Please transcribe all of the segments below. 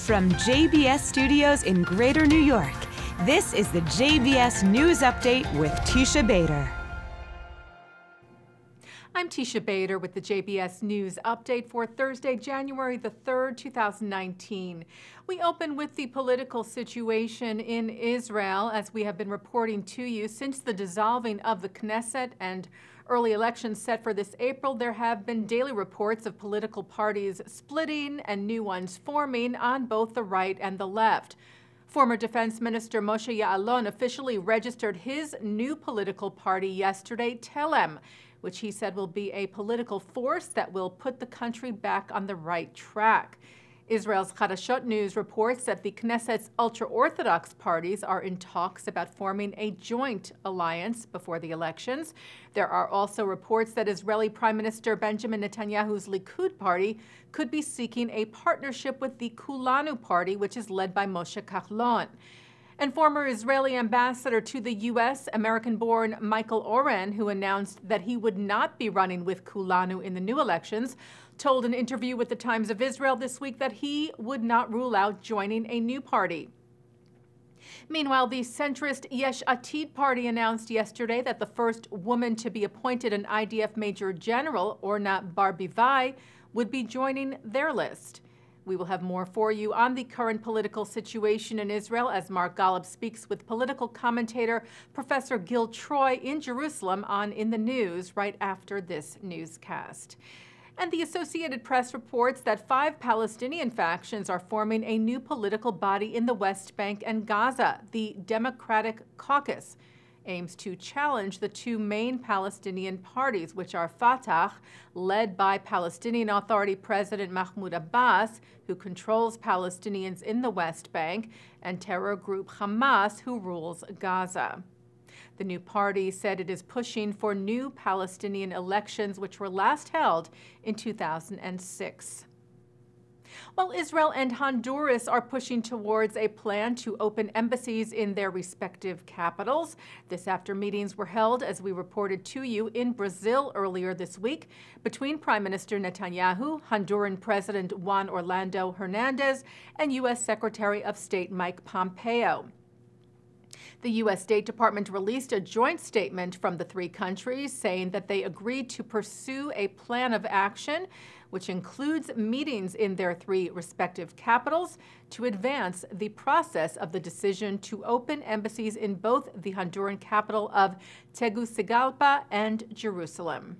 From JBS Studios in Greater New York, this is the JBS News Update with Teisha Bader. I'm Teisha Bader with the JBS News Update for Thursday, January the 3rd, 2019. We open with the political situation in Israel, as we have been reporting to you since the dissolving of the Knesset and early elections set for this April. There have been daily reports of political parties splitting and new ones forming on both the right and the left. Former Defense Minister Moshe Kahlon officially registered his new political party yesterday, Telem, which he said will be a political force that will put the country back on the right track. Israel's Chadashot News reports that the Knesset's ultra-Orthodox parties are in talks about forming a joint alliance before the elections. There are also reports that Israeli Prime Minister Benjamin Netanyahu's Likud party could be seeking a partnership with the Kahlon party, which is led by Moshe Kahlon. And former Israeli ambassador to the U.S., American-born Michael Oren, who announced that he would not be running with Kahlon in the new elections, told an interview with the Times of Israel this week that he would not rule out joining a new party. Meanwhile, the centrist Yesh Atid party announced yesterday that the first woman to be appointed an IDF Major General, Orna Barbivai, would be joining their list. We will have more for you on the current political situation in Israel as Mark Golub speaks with political commentator Professor Gil Troy in Jerusalem on In the News right after this newscast. And the Associated Press reports that 5 Palestinian factions are forming a new political body in the West Bank and Gaza. The Democratic Caucus aims to challenge the 2 main Palestinian parties, which are Fatah, led by Palestinian Authority President Mahmoud Abbas, who controls Palestinians in the West Bank, and terror group Hamas, who rules Gaza. The new party said it is pushing for new Palestinian elections, which were last held in 2006. While Israel and Honduras are pushing towards a plan to open embassies in their respective capitals, this after meetings were held, as we reported to you, in Brazil earlier this week between Prime Minister Netanyahu, Honduran President Juan Orlando Hernandez, and U.S. Secretary of State Mike Pompeo. The U.S. State Department released a joint statement from the 3 countries saying that they agreed to pursue a plan of action which includes meetings in their 3 respective capitals to advance the process of the decision to open embassies in both the Honduran capital of Tegucigalpa and Jerusalem.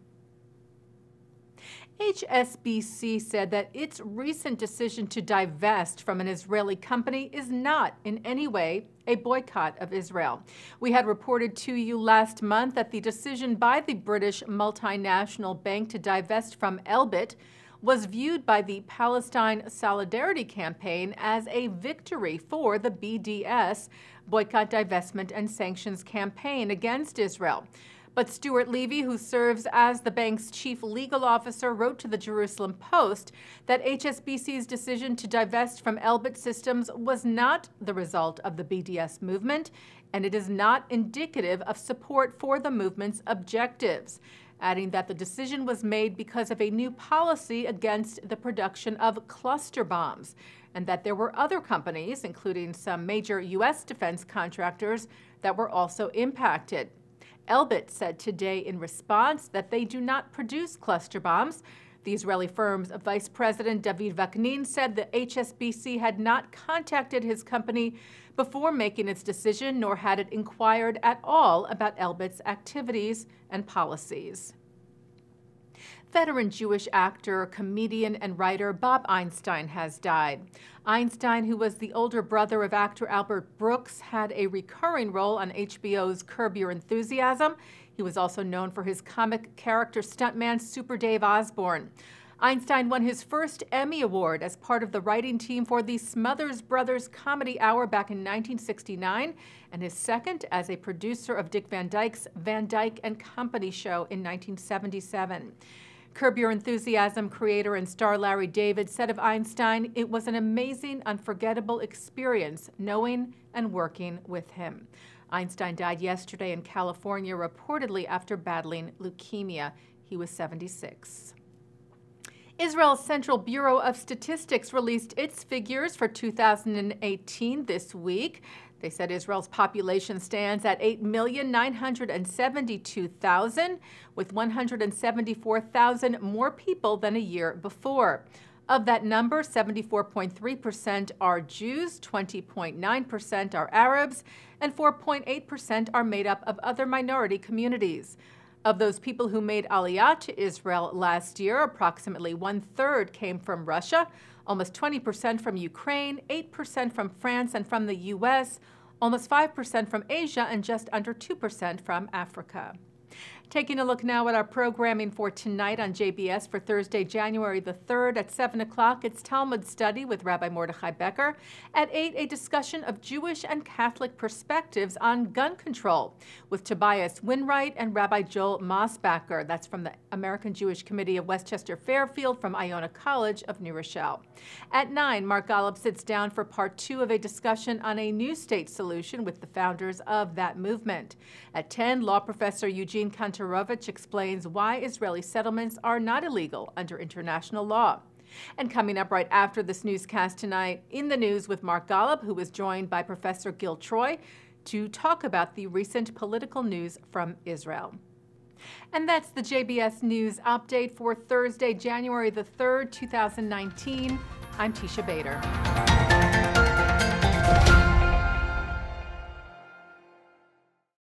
HSBC said that its recent decision to divest from an Israeli company is not in any way a boycott of Israel. We had reported to you last month that the decision by the British multinational bank to divest from Elbit was viewed by the Palestine Solidarity Campaign as a victory for the BDS, Boycott, Divestment and Sanctions campaign against Israel. But Stuart, Levey, who serves as the bank's chief legal officer, wrote to the Jerusalem Post that HSBC's decision to divest from Elbit Systems was not the result of the BDS movement, and it is not indicative of support for the movement's objectives, adding that the decision was made because of a new policy against the production of cluster bombs, and that there were other companies, including some major U.S. defense contractors, that were also impacted. Elbit said today in response that they do not produce cluster bombs. The Israeli firm's Vice President David Vaknin said that HSBC had not contacted his company before making its decision, nor had it inquired at all about Elbit's activities and policies. Veteran Jewish actor, comedian, and writer Bob Einstein has died. Einstein, who was the older brother of actor Albert Brooks, had a recurring role on HBO's Curb Your Enthusiasm. He was also known for his comic character stuntman Super Dave Osborne. Einstein won his first Emmy Award as part of the writing team for the Smothers Brothers Comedy Hour back in 1969, and his second as a producer of Dick Van Dyke's Van Dyke and Company show in 1977. Curb Your Enthusiasm creator and star Larry David said of Einstein, "It was an amazing, unforgettable experience knowing and working with him." Einstein died yesterday in California, reportedly after battling leukemia. He was 76. Israel's Central Bureau of Statistics released its figures for 2018 this week. They said Israel's population stands at 8,972,000, with 174,000 more people than a year before. Of that number, 74.3% are Jews, 20.9% are Arabs, and 4.8% are made up of other minority communities. Of those people who made Aliyah to Israel last year, approximately 1/3 came from Russia, almost 20% from Ukraine, 8% from France and from the U.S., almost 5% from Asia, and just under 2% from Africa. Taking a look now at our programming for tonight on JBS for Thursday, January the 3rd at 7 o'clock, it's Talmud Study with Rabbi Mordechai Becher. At 8, a discussion of Jewish and Catholic perspectives on gun control with Tobias Winwright and Rabbi Joel Mosbacher. That's from the American Jewish Committee of Westchester Fairfield from Iona College of New Rochelle. At 9, Mark Golub sits down for part 2 of a discussion on a new state solution with the founders of that movement. At 10, law professor Eugene Kantorovich explains why Israeli settlements are not illegal under international law. And coming up right after this newscast tonight, In the News with Mark Golub, who is joined by Professor Gil Troy to talk about the recent political news from Israel. And that's the JBS News Update for Thursday, January the 3rd, 2019. I'm Teisha Bader.